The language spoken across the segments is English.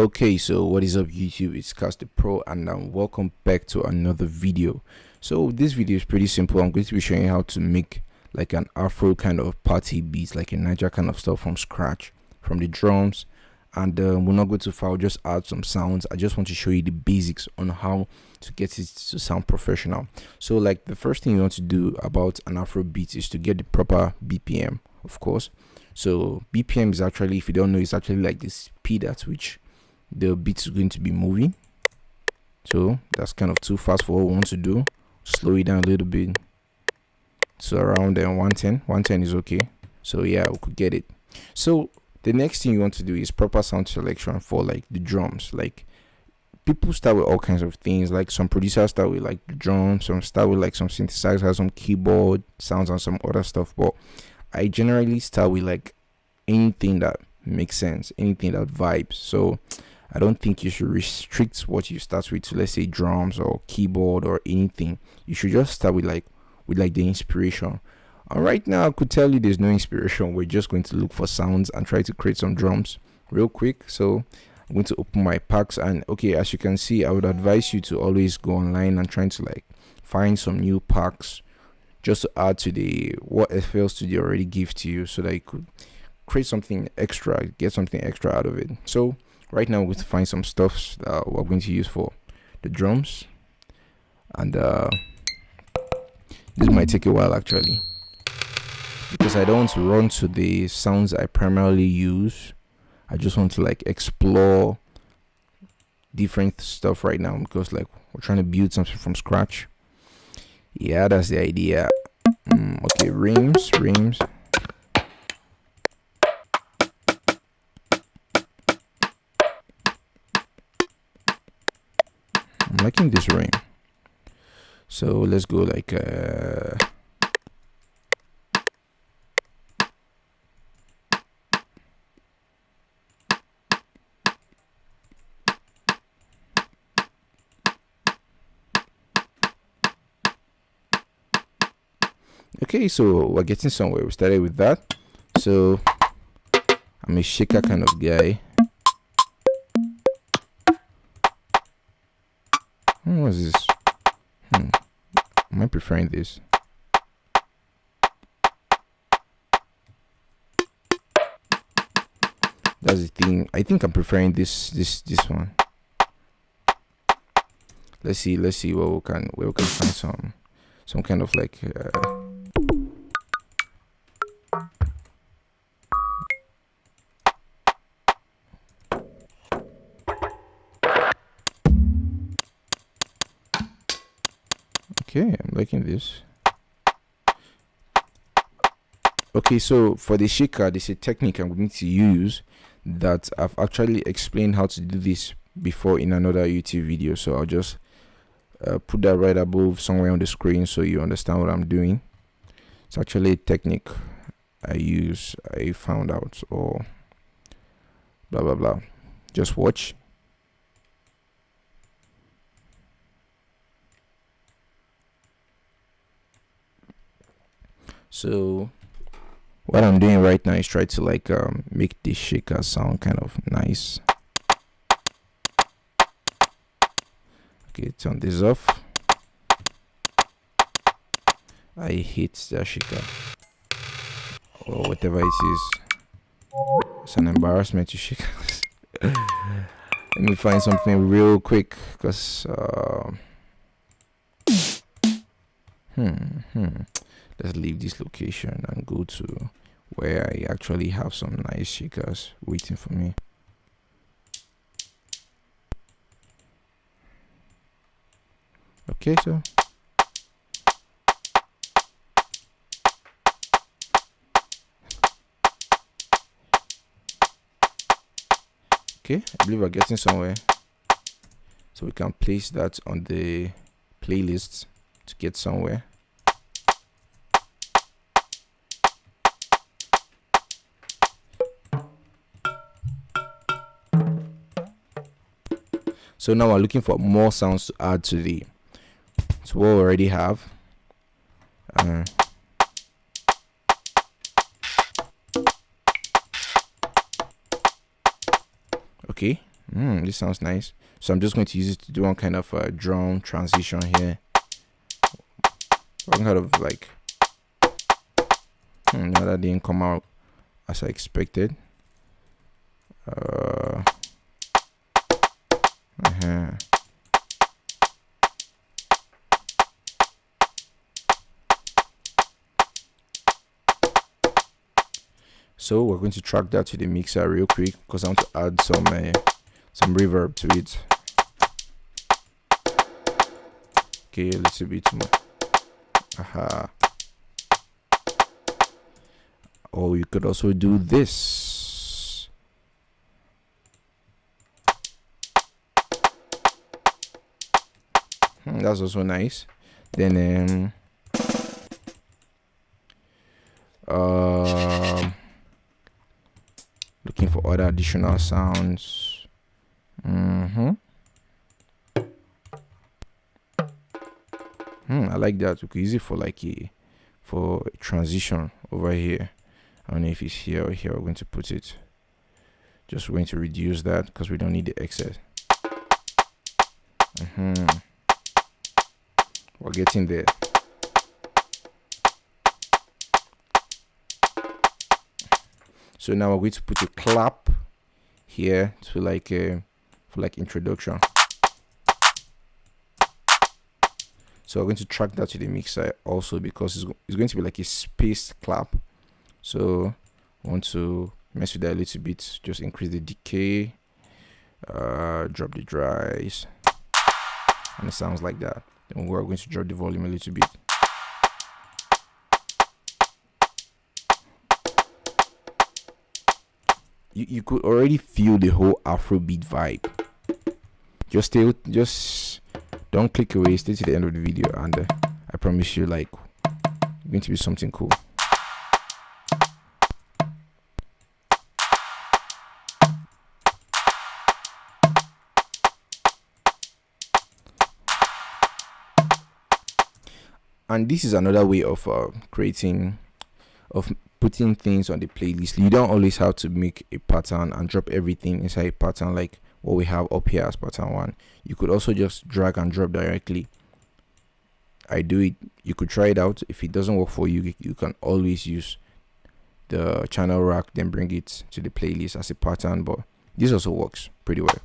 Okay, so what is up YouTube? It's Casdepro and welcome back to another video. So this video is pretty simple. I'm going to be showing you how to make like an Afro kind of party beat, like a Niger kind of stuff from scratch, from the drums. And we're not going to far, I'll just add some sounds. I just want to show you the basics on how to get it to sound professional. So like the first thing you want to do about an Afro beat is to get the proper BPM, of course. So BPM is actually, if you don't know, it's actually like the speed at which the beat is going to be moving. So that's kind of too fast for what we want to do. Slow it down a little bit. So around 110 is okay. So yeah, we could get it. So the next thing you want to do is proper sound selection for like the drums. Like people start with all kinds of things. Like some producers start with like the drums, some start with like some synthesizers, some keyboard sounds, and some other stuff. But I generally start with like anything that makes sense, anything that vibes. So I don't think you should restrict what you start with to, let's say, drums or keyboard or anything. You should just start with like the inspiration. And right now I could tell you there's no inspiration. We're just going to look for sounds and try to create some drums real quick. So I'm going to open my packs, and okay, as you can see, I would advise you to always go online and trying to like find some new packs just to add to the what FL Studio already gives to you, so that you could create something extra, get something extra out of it. So right now we're going to find some stuff that we're going to use for the drums, and this might take a while actually, because I don't want to run to the sounds I primarily use. I just want to like explore different stuff right now, because like we're trying to build something from scratch. Yeah, that's the idea. Okay, rims. I'm liking this rim. So let's go like okay, so we're getting somewhere. We started with that. So I'm a shaker kind of guy. What is this? Am I preferring this? That's the thing. I think I'm preferring this one. Let's see where we can find some kind of like okay, I'm liking this. Okay, so for the shaker, there's a technique I'm going to use that I've actually explained how to do this before in another YouTube video. So I'll just put that right above somewhere on the screen so you understand what I'm doing. It's actually a technique I found out, or blah blah blah. Just watch. So what I'm doing right now is try to like make this shaker sound kind of nice. Okay, turn this off. I hate that shaker, or whatever it is. It's an embarrassment to shake. Let me find something real quick, because let's leave this location and go to where I actually have some nice shakers waiting for me. Okay, so okay, I believe we're getting somewhere, so we can place that on the playlist to get somewhere. So now we're looking for more sounds to add to what we already have. Okay, This sounds nice. So I'm just going to use it to do one kind of drum transition here. One kind of like, no, that didn't come out as I expected. So we're going to track that to the mixer real quick because I want to add some reverb to it. Okay, a little bit more. Or you could also do this. That's also nice. Then looking for other additional sounds. I like that. We could use it for like a transition over here. I don't know if it's here or here. We're going to put it. Just going to reduce that because we don't need the excess. We're getting there. So now we're going to put a clap here to like for like introduction. So we're going to track that to the mixer also because it's going to be like a spaced clap. So I want to mess with that a little bit. Just increase the decay, drop the dries, and it sounds like that. Then we're going to drop the volume a little bit. You could already feel the whole Afrobeat vibe. Just don't click away. Stay to the end of the video, and I promise you, like, it's going to be something cool. And this is another way of putting things on the playlist. You don't always have to make a pattern and drop everything inside a pattern like what we have up here as pattern 1. You could also just drag and drop directly. I do it. You could try it out. If it doesn't work for you, you can always use the channel rack, then bring it to the playlist as a pattern. But this also works pretty well.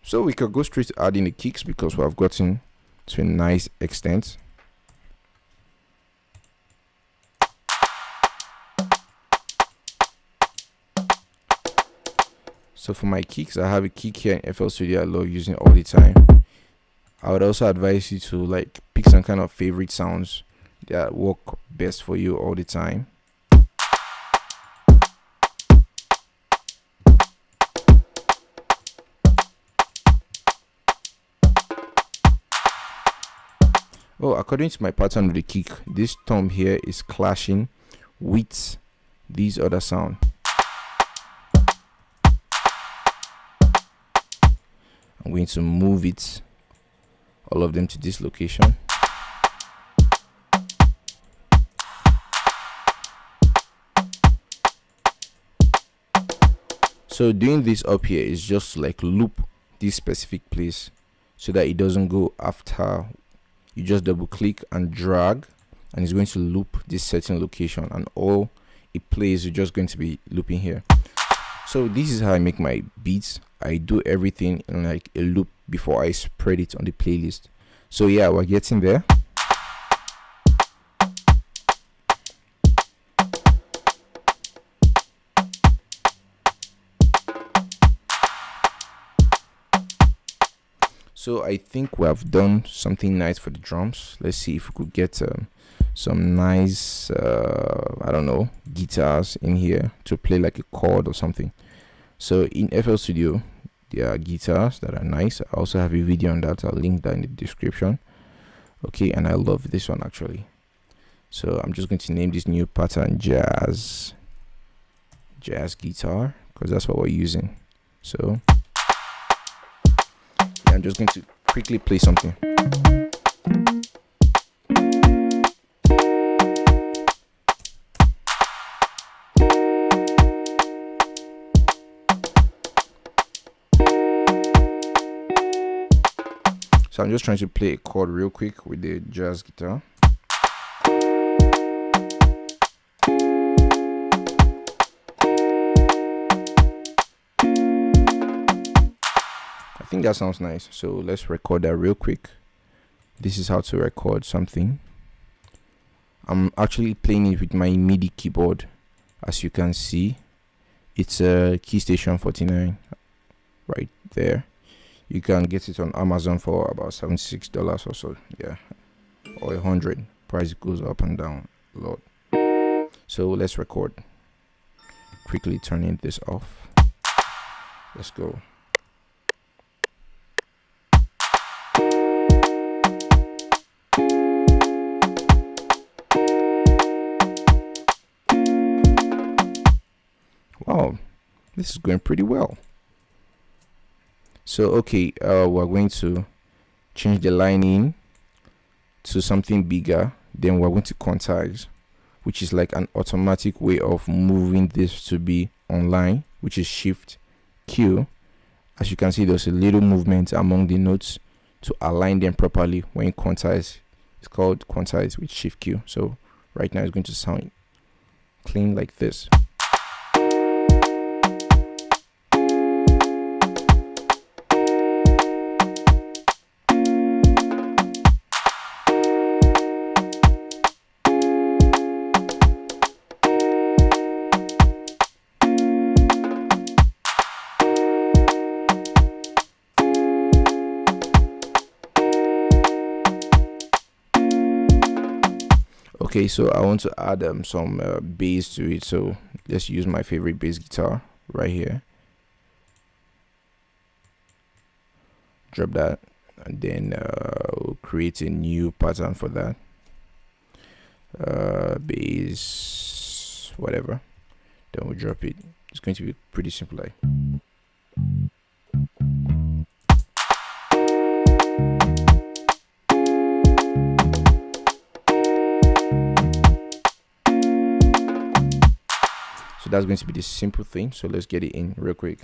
So we could go straight to adding the kicks because we have gotten to a nice extent. So for my kicks, I have a kick here in FL Studio I love using all the time. I would also advise you to like pick some kind of favorite sounds that work best for you all the time. Oh, according to my pattern with the kick, this thumb here is clashing with these other sound. I'm going to move it, all of them, to this location. So doing this up here is just to like loop this specific place so that it doesn't go after. You just double click and drag, and it's going to loop this certain location, and all it plays is just going to be looping here. So this is how I make my beats. I do everything in like a loop before I spread it on the playlist. So yeah, we're getting there. So I think we have done something nice for the drums. Let's see if we could get some nice I don't know, guitars in here to play like a chord or something. So in FL Studio there are guitars that are nice. I also have a video on that. I'll link that in the description. Okay, and I love this one actually. So I'm just going to name this new pattern jazz guitar, because that's what we're using. So yeah, I'm just going to quickly play something. So I'm just trying to play a chord real quick with the jazz guitar. I think that sounds nice. So let's record that real quick. This is how to record something. I'm actually playing it with my MIDI keyboard. As you can see, it's a Keystation 49 right there. You can get it on Amazon for about $76 or so, yeah, or 100. Price goes up and down a lot. So let's record. Quickly turning this off. Let's go. Wow, this is going pretty well. So okay, we're going to change the lining to something bigger. Then we're going to quantize, which is like an automatic way of moving this to be online, which is Shift Q. As you can see, there's a little movement among the notes to align them properly when you quantize. It's called quantize with Shift Q. So right now it's going to sound clean like this. Okay, so I want to add some bass to it, so let's use my favorite bass guitar right here. Drop that, and then we'll create a new pattern for that. Bass, whatever. Then we'll drop it. It's going to be pretty simple, like. So that's going to be the simple thing. So let's get it in real quick.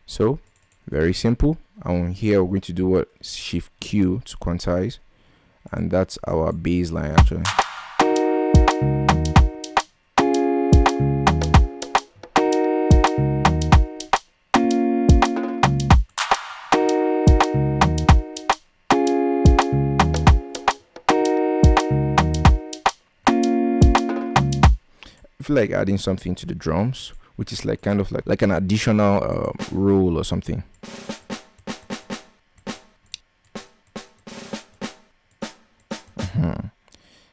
So very simple. And here we're going to do what? Shift Q to quantize, and that's our bass line actually. I feel like adding something to the drums, which is like kind of like an additional roll or something.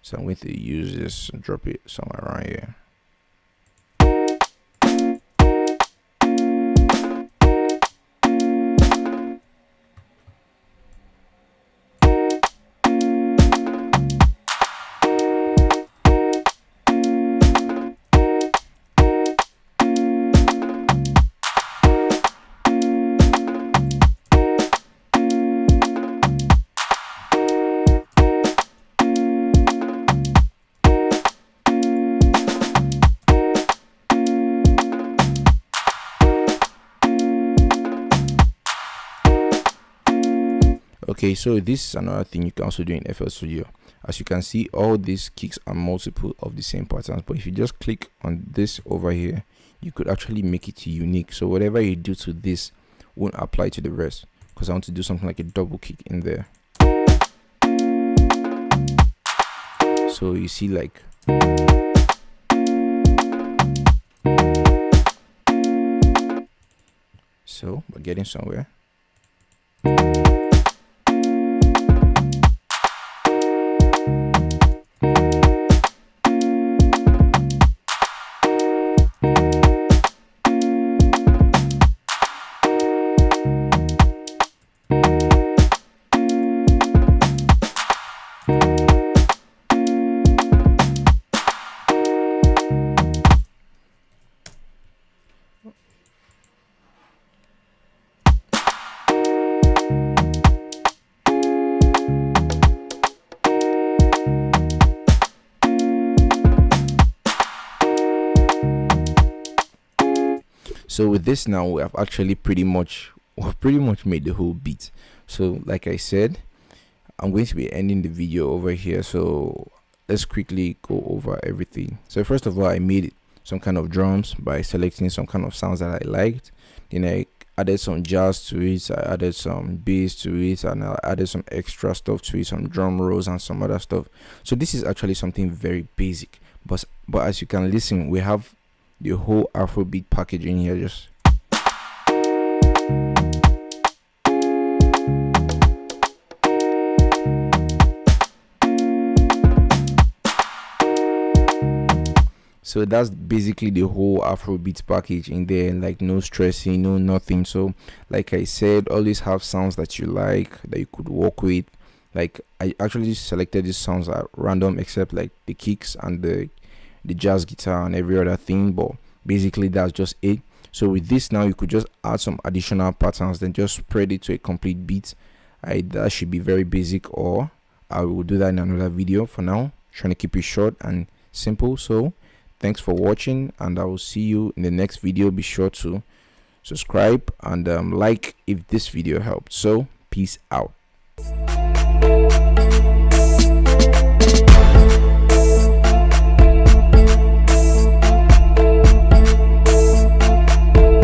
So I'm going to use this and drop it somewhere around here. Okay, so this is another thing you can also do in FL Studio. As you can see, all these kicks are multiple of the same patterns, but if you just click on this over here, you could actually make it unique. So whatever you do to this won't apply to the rest, because I want to do something like a double kick in there. So you see, like, so we're getting somewhere. So with this now, we have actually we've pretty much made the whole beat. So like I said, I'm going to be ending the video over here, so let's quickly go over everything. So first of all, I made some kind of drums by selecting some kind of sounds that I liked. Then I added some jazz to it, I added some bass to it, and I added some extra stuff to it, some drum rolls and some other stuff. So this is actually something very basic, but as you can listen, we have the whole Afrobeat package in here. Just so that's basically the whole Afrobeat package in there, like no stressing, no nothing. So like I said, always have sounds that you like, that you could work with. Like I actually selected these sounds at random, except like the kicks and the jazz guitar and every other thing, but basically that's just it. So with this now, you could just add some additional patterns, then just spread it to a complete beat. That should be very basic, or I will do that in another video. For now, trying to keep it short and simple. So thanks for watching, and I will see you in the next video. Be sure to subscribe and like if this video helped. So peace out.